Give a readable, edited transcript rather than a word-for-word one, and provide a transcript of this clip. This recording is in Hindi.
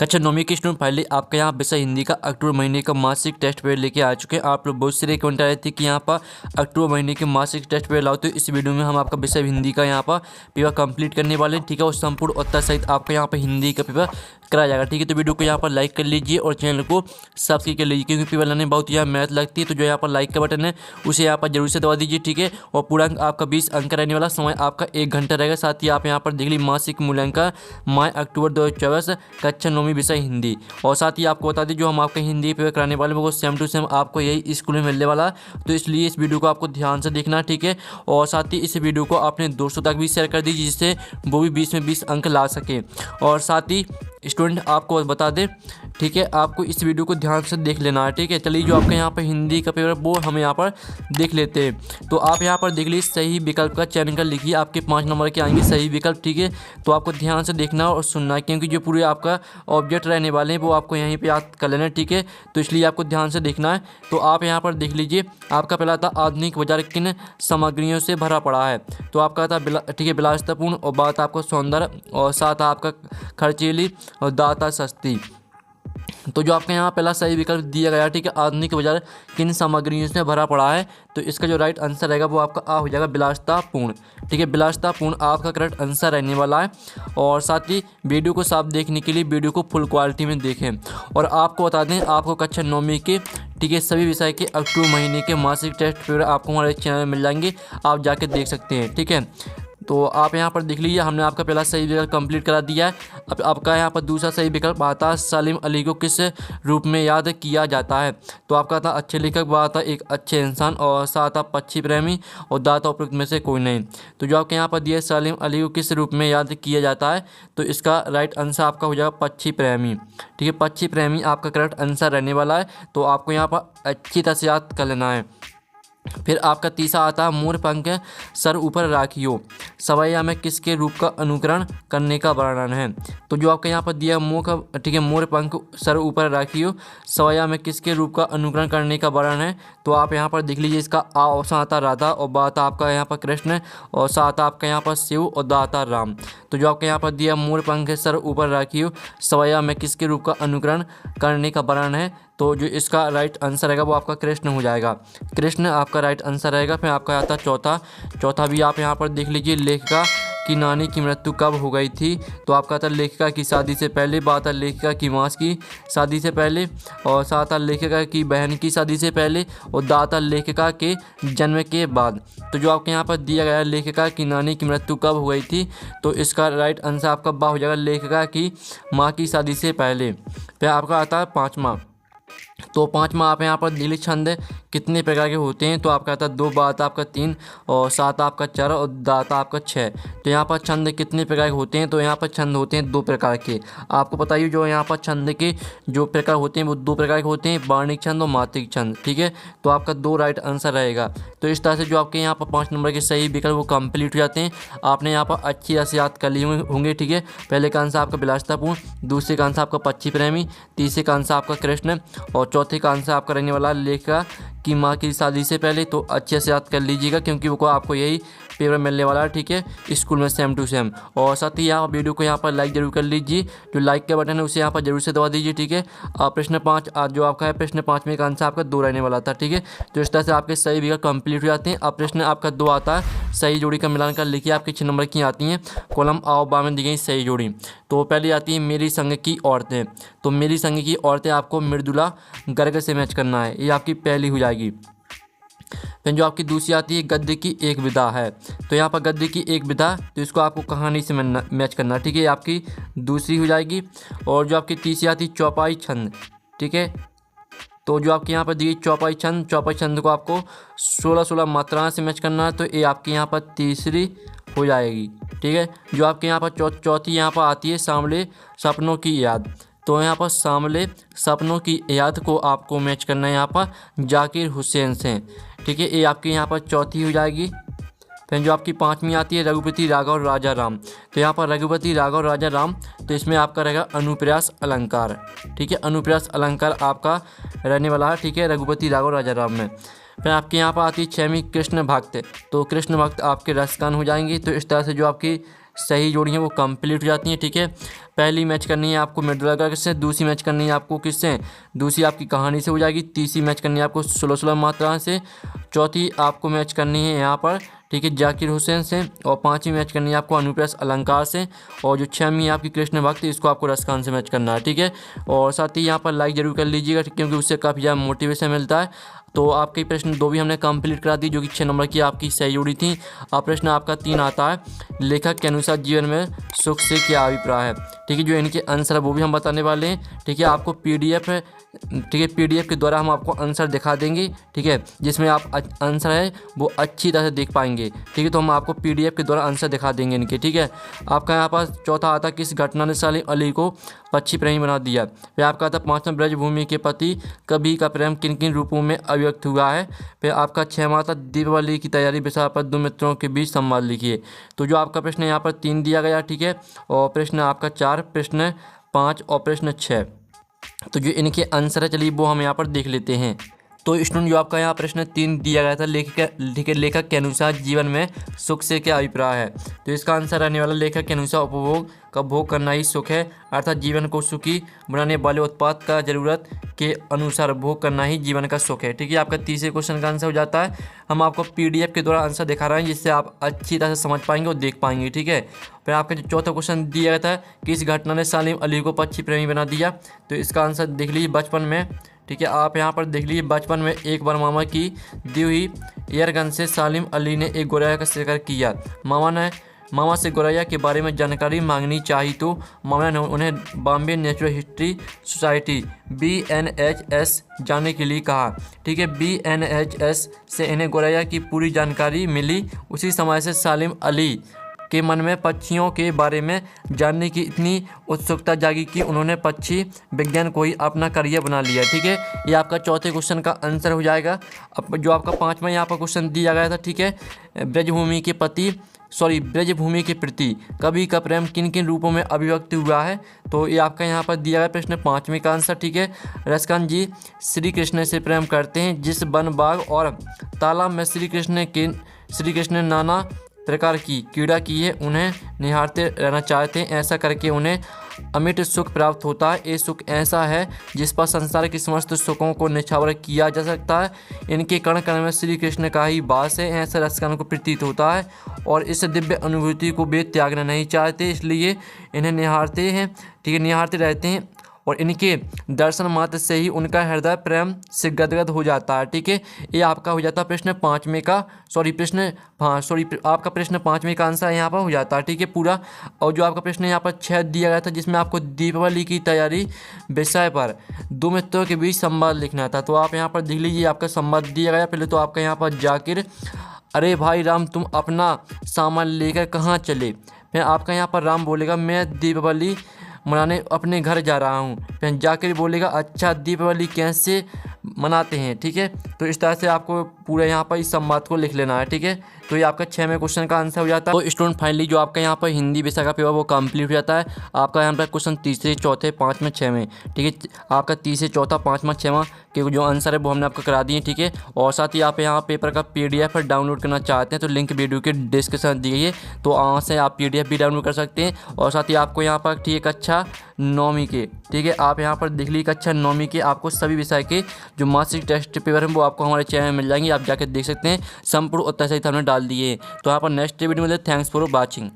कक्षा नौवीं के स्टूडेंट फाइनली आपका यहाँ विषय हिंदी का अक्टूबर महीने का मासिक टेस्ट पेपर लेके आ चुके हैं। आप लोग बहुत सारे कमेंट आ रहे थे कि यहाँ पर अक्टूबर महीने के मासिक टेस्ट पेपर लाओ, तो इस वीडियो में हम आपका विषय हिंदी का यहाँ पर पेपर कंप्लीट करने वाले हैं। ठीक है, और संपूर्ण उत्तर सहित आपका यहाँ पर हिंदी का पेपर कराया जाएगा। ठीक है, तो वीडियो को यहाँ पर लाइक कर लीजिए और चैनल को सब्सक्राइब कर लीजिए, क्योंकि पेपर लाने बहुत यहाँ मेहनत लगती है। तो जो यहाँ पर लाइक का बटन है उसे यहाँ पर जरूर से दबा दीजिए। ठीक है, और पूरा अंक आपका 20 अंक रहने वाला, समय आपका 1 घंटा रहेगा। साथ ही आप यहाँ पर देख लीजिए मासिक मूल्यांकन माह अक्टूबर 2024 कक्षा नौवीं विषय हिंदी। और साथ ही आपको बता दें जो हम आपका हिंदी पेपर कराने वाले हैं वो सेम टू सेम आपको यही स्कूल में मिलने वाला है। तो इसलिए इस वीडियो को आपको ध्यान से देखना है। ठीक है, और साथ ही इस वीडियो को अपने दोस्तों तक भी शेयर कर दीजिए, जिससे वो भी 20 में 20 अंक ला सके। और साथ ही स्टूडेंट आपको बता दें, ठीक है, आपको इस वीडियो को ध्यान से देख लेना है। ठीक है, चलिए जो आपका यहाँ पर हिंदी का पेपर वो हम यहाँ पर देख लेते हैं। तो आप यहाँ पर देख लीजिए सही विकल्प का चयन कर लिखिए, आपके 5 नंबर के आएंगे सही विकल्प। ठीक है, तो आपको ध्यान से देखना और सुनना है, क्योंकि जो पूरे आपका ऑब्जेक्ट रहने वाले हैं वो आपको यहीं पे याद कर लेना है। ठीक है, तो इसलिए आपको ध्यान से देखना है। तो आप यहाँ पर देख लीजिए, आपका पहला था आधुनिक बाजार किन सामग्रियों से भरा पड़ा है। तो आपका था ठीक है विलासितापूर्ण, और बात आपको सौंदर्य, और साथ आपका खर्चीली और दाता सस्ती। तो जो आपके यहाँ पहला सही विकल्प दिया गया, ठीक है, आधुनिक बाजार किन सामग्रियों से भरा पड़ा है। तो इसका जो राइट आंसर रहेगा वो आपका आ हो जाएगा विलासितापूर्ण। ठीक है, विलासितापूर्ण आपका करेक्ट आंसर रहने वाला है। और साथ ही वीडियो को साफ देखने के लिए वीडियो को फुल क्वालिटी में देखें। और आपको बता दें, आपको कक्षा नौवीं के ठीक है सभी विषय के अक्टूबर महीने के मासिक टेस्ट पेपर आपको हमारे चैनल में मिल जाएंगे, आप जाके देख सकते हैं। ठीक है, तो आप यहाँ पर देख लीजिए, हमने आपका पहला सही विकल्प कंप्लीट करा दिया है। अब आपका यहाँ पर दूसरा सही विकल्प आता है, सलीम अली को किस रूप में याद किया जाता है। तो आपका था अच्छे लेखक, बात था एक अच्छे इंसान, और साथ आप पक्षी प्रेमी, और दाता उपयुक्त में से कोई नहीं। तो जो आपके यहाँ पर दिया है सलीम अली को किस रूप में याद किया जाता है, तो इसका राइट आंसर आपका हो जाएगा पक्षी प्रेमी। ठीक है, पक्षी प्रेमी आपका करेक्ट आंसर रहने वाला है। तो आपको यहाँ पर अच्छी तरह से याद कर लेना है। फिर आपका तीसरा आता है मोर पंख सर ऊपर राखियो सवैया में किसके रूप का अनुकरण करने का वर्णन है। तो जो आपका यहाँ पर दिया ठीक है मोर पंख सर ऊपर राखियो सवैया में किसके रूप का अनुकरण करने का वर्णन है। तो आप यहाँ पर देख लीजिए, इसका आ ऑप्शन आता राधा, और बात आपका यहाँ पर कृष्ण, और साथ आपका यहाँ पर शिव, और दाता राम। तो जो आपके यहाँ पर दिया मोर पंख सर ऊपर राखियो सवैया में किसके रूप का अनुकरण करने का वर्णन है। तो जो इसका राइट आंसर रहेगा वो आपका कृष्ण हो जाएगा, कृष्ण आपका राइट आंसर रहेगा। फिर आपका आता चौथा भी आप यहाँ पर देख लीजिए, लेखिका की नानी की मृत्यु कब हो गई थी। तो आपका था लेखिका की शादी से पहले, बात है लेखिका की माँ की शादी से पहले, और साथ है लेखिका की बहन की शादी से पहले, और दाता लेखिका के जन्म के बाद। तो जो आपके यहाँ पर दिया गया है लेखिका की नानी की मृत्यु कब हो गई थी, तो इसका राइट आंसर आपका बा हो जाएगा, लेखिका की माँ की शादी से पहले। फिर आपका आता है पाँचवा। तो पाँचवा आप यहाँ पर दिली छंद कितने प्रकार के होते हैं। तो आपका आता है 2, बात आपका 3, और सात आपका 4, और दाता आपका 6। तो यहाँ पर छंद कितने प्रकार के होते हैं। तो यहाँ पर छंद होते हैं 2 प्रकार के। आपको बताइए जो यहाँ पर छंद के जो प्रकार होते हैं वो 2 प्रकार के होते हैं, वार्णिक छंद और मात्रिक छंद। ठीक है, तो आपका 2 राइट आंसर रहेगा। तो इस तरह से जो आपके यहाँ पर 5 नंबर के सही विकल्प वो कंप्लीट हो जाते हैं। आपने यहाँ पर अच्छी तरह से याद कर लिए होंगे। ठीक है, पहले का आंसर आपका विलासितापूर्ण, दूसरे का आंसर आपका पक्षी प्रेमी, तीसरे का आंसर आपका कृष्ण, और चौथे का आंसर आपका रहने वाला लेखिका की माँ की शादी से पहले। तो अच्छे से याद कर लीजिएगा, क्योंकि वो आपको यही पेपर मिलने वाला है। ठीक है, स्कूल में सेम टू सेम। और साथ ही यहाँ वीडियो को यहाँ पर लाइक जरूर कर लीजिए, जो लाइक का बटन है उसे यहाँ पर जरूर से दबा दीजिए। ठीक है, प्रश्न 5 आज जो आपका है प्रश्न 5 में का आंसर आपका 2 रहने वाला था। ठीक है, तो इस तरह से आपके सही विकल्प कंप्लीट हो जाते हैं। अब प्रश्न आपका 2 आता है, सही जोड़ी का मिलान कर लिखिए। आपकी 6 नंबर की आती हैं, कॉलम आ और बा में दी गई सही जोड़ी। तो पहली आती है मेरी संग की औरतें। तो मेरी संग की औरतें आपको मृदुला गर्ग से मैच करना है, ये आपकी पहली हो जाएगी। फिर जो आपकी दूसरी आती है गद्य की एक विधा है। तो यहाँ पर गद्य की एक विधा, तो इसको आपको कहानी से मैच करना। ठीक है, आपकी दूसरी हो जाएगी। और जो आपकी तीसरी आती है चौपाई छंद। ठीक है, तो जो आपके यहाँ पर दी चौपाई छंद को आपको 16-16 मात्राएं से मैच करना है। तो ये आपके यहाँ पर तीसरी हो जाएगी। ठीक है, जो आपके यहाँ पर चौथी यहाँ पर आती है सांवले सपनों की याद। तो यहाँ पर सांवले सपनों की याद को आपको मैच करना है यहाँ पर जाकिर हुसैन से। ठीक है, ये आपकी यहाँ पर चौथी हो जाएगी। फिर जो आपकी 5वीं आती है रघुपति राघव राजा राम। तो यहाँ पर रघुपति राघव राजा राम, तो इसमें आपका रहेगा अनुप्रास अलंकार। ठीक है, अनुप्रास अलंकार आपका रहने वाला है। ठीक है, रघुपति राघव राजा राम में। फिर आपके यहाँ पर आती है 6वीं कृष्ण भक्त। तो कृष्ण भक्त आपके रसकान हो जाएंगे। तो इस तरह से जो आपकी सही जोड़ी हैं वो कंप्लीट हो जाती हैं। ठीक है, पहली मैच करनी है आपको मेडुला से, दूसरी मैच करनी है आपको किससे, दूसरी आपकी कहानी से हो जाएगी, तीसरी मैच करनी है आपको 16 मात्रा से, चौथी आपको मैच करनी है यहाँ पर ठीक है जाकिर हुसैन से, और पांचवी मैच करनी है आपको अनुप्रास अलंकार से, और जो छवीं आपकी कृष्ण भक्ति इसको आपको रसखान से मैच करना है। ठीक है, और साथ ही यहाँ पर लाइक जरूर कर लीजिएगा क्योंकि उससे काफ़ी ज़्यादा मोटिवेशन मिलता है। तो आपके प्रश्न 2 भी हमने कंप्लीट करा दी जो कि 6 नंबर की आपकी सही जोड़ी थी। अब प्रश्न आपका 3 आता है, लेखक के अनुसार जीवन में सुख से क्या अभिप्राय है। ठीक है, जो इनके आंसर है वो भी हम बताने वाले हैं। ठीक है, आपको पीडीएफ ठीक है पीडीएफ के द्वारा हम आपको आंसर दिखा देंगे। ठीक है, जिसमें आप आंसर है वो अच्छी तरह से देख पाएंगे। ठीक है, तो हम आपको पीडीएफ के द्वारा आंसर दिखा देंगे इनके। ठीक है, आपका यहाँ पास चौथा आता किस घटना ने सालिम अली को पक्षी प्रेमी बना दिया। फिर आपका आता पाँचवां ब्रजभूमि के पति कभी का प्रेम किन किन रूपों में अभिव्यक्त हुआ है। फिर आपका 6वां आता दीपावली की तैयारी विषय पर 2 मित्रों के बीच संवाद लिखिए। तो जो आपका प्रश्न यहाँ पर 3 दिया गया। ठीक है, और प्रश्न आपका 4, प्रश्न 5 और प्रश्न 6। तो जो इनके आंसर है चलिए वो हम यहाँ पर देख लेते हैं। तो स्टूडेंट जो आपका यहाँ प्रश्न 3 दिया गया था, लेखक के अनुसार जीवन में सुख से क्या अभिप्राय है। तो इसका आंसर रहने वाला लेखक के अनुसार उपभोग का भोग करना ही सुख है, अर्थात जीवन को सुखी बनाने वाले उत्पाद का जरूरत के अनुसार भोग करना ही जीवन का सुख है। ठीक है, आपका तीसरे क्वेश्चन का आंसर हो जाता है। हम आपको पीडीएफ के द्वारा आंसर दिखा रहे हैं जिससे आप अच्छी तरह से समझ पाएंगे और देख पाएंगे। ठीक है, फिर आपका जो चौथा क्वेश्चन दिया गया था किस घटना ने सालिम अली को पक्षी प्रेमी बना दिया। तो इसका आंसर देख लीजिए बचपन में। ठीक है, आप यहाँ पर देख लीजिए बचपन में एक बार मामा की दी हुई एयरगन से सालिम अली ने एक गोरैया का शिकार किया। मामा से गोरैया के बारे में जानकारी मांगनी चाहिए तो मामा ने उन्हें Bombay natural history society BNHS जाने के लिए कहा। ठीक है, BNHS से इन्हें गोरैया की पूरी जानकारी मिली। उसी समय से सालिम अली के मन में पक्षियों के बारे में जानने की इतनी उत्सुकता जागी कि उन्होंने पक्षी विज्ञान को ही अपना करियर बना लिया। ठीक है, ये आपका चौथे क्वेश्चन का आंसर हो जाएगा। अब जो आपका 5वां यहाँ पर क्वेश्चन दिया गया था। ठीक है, ब्रजभूमि के प्रति कवि का प्रेम किन किन रूपों में अभिव्यक्त हुआ है। तो ये आपका यहाँ पर दिया गया प्रश्न 5वें का आंसर। ठीक है, रसकांत जी श्री कृष्ण से प्रेम करते हैं, जिस वन बाग और तालाब में श्री कृष्ण ने नाना प्रकार की क्रीड़ा की है उन्हें निहारते रहना चाहते हैं। ऐसा करके उन्हें अमिट सुख प्राप्त होता है। ये सुख ऐसा है जिस पर संसार के समस्त सुखों को निछावर किया जा सकता है। इनके कण कण में श्री कृष्ण का ही वास है, ऐसा रसकान को प्रतीत होता है और इस दिव्य अनुभूति को वे त्यागना नहीं चाहते, इसलिए इन्हें निहारते हैं। ठीक है, निहारते रहते हैं और इनके दर्शन मात्र से ही उनका हृदय प्रेम से गदगद हो जाता है। ठीक है, ये आपका हो जाता है प्रश्न 5वें का आपका प्रश्न 5वें का आंसर यहाँ पर हो जाता है। ठीक है पूरा। और जो आपका प्रश्न यहाँ पर 6 दिया गया था जिसमें आपको दीपावली की तैयारी विषय पर 2 मित्रों के बीच संवाद लिखना था। तो आप यहाँ पर देख लीजिए आपका संवाद दिया गया। पहले तो आपका यहाँ पर जाकिर, अरे भाई राम तुम अपना सामान लेकर कहाँ चले। फिर आपका यहाँ पर राम बोलेगा मैं दीपावली मनाने अपने घर जा रहा हूँ। फिर जाकिर बोलेगा अच्छा दीपावली कैसे मनाते हैं। ठीक है, तो इस तरह से आपको पूरा यहाँ पर इस संवाद को लिख लेना है। ठीक है, तो ये आपका 6वें क्वेश्चन का आंसर हो जाता है। तो स्टूडेंट फाइनली जो आपका यहाँ पर हिंदी विषय का पेपर वो कंप्लीट हो जाता है। आपका यहाँ पर क्वेश्चन तीसरे, चौथे, 5वें, 6वें। ठीक है, आपका तीसरे, चौथा, 5वां, 6वां के जो आंसर है वो हमने आपको करा दिए। ठीक है, और साथ ही आप यहाँ पेपर का PDF डाउनलोड करना चाहते हैं तो लिंक वीडियो के डिस्क्रिप्शन दी गई है, तो वहाँ से आप PDF भी डाउनलोड कर सकते हैं। और साथ ही आपको यहाँ पर ठीक है कक्षा 9वीं के, ठीक है आप यहाँ पर देख लीजिए कक्षा 9वीं के आपको सभी विषय के जो मार्कशीट टेस्ट पेपर हैं वो आपको हमारे चैनल में मिल जाएंगे। आप जाकर देख सकते हैं, संपूर्ण उत्तर सहित हमने डाल दिए। तो यहाँ पर नेक्स्ट वीडियो में थैंक्स फॉर वॉचिंग।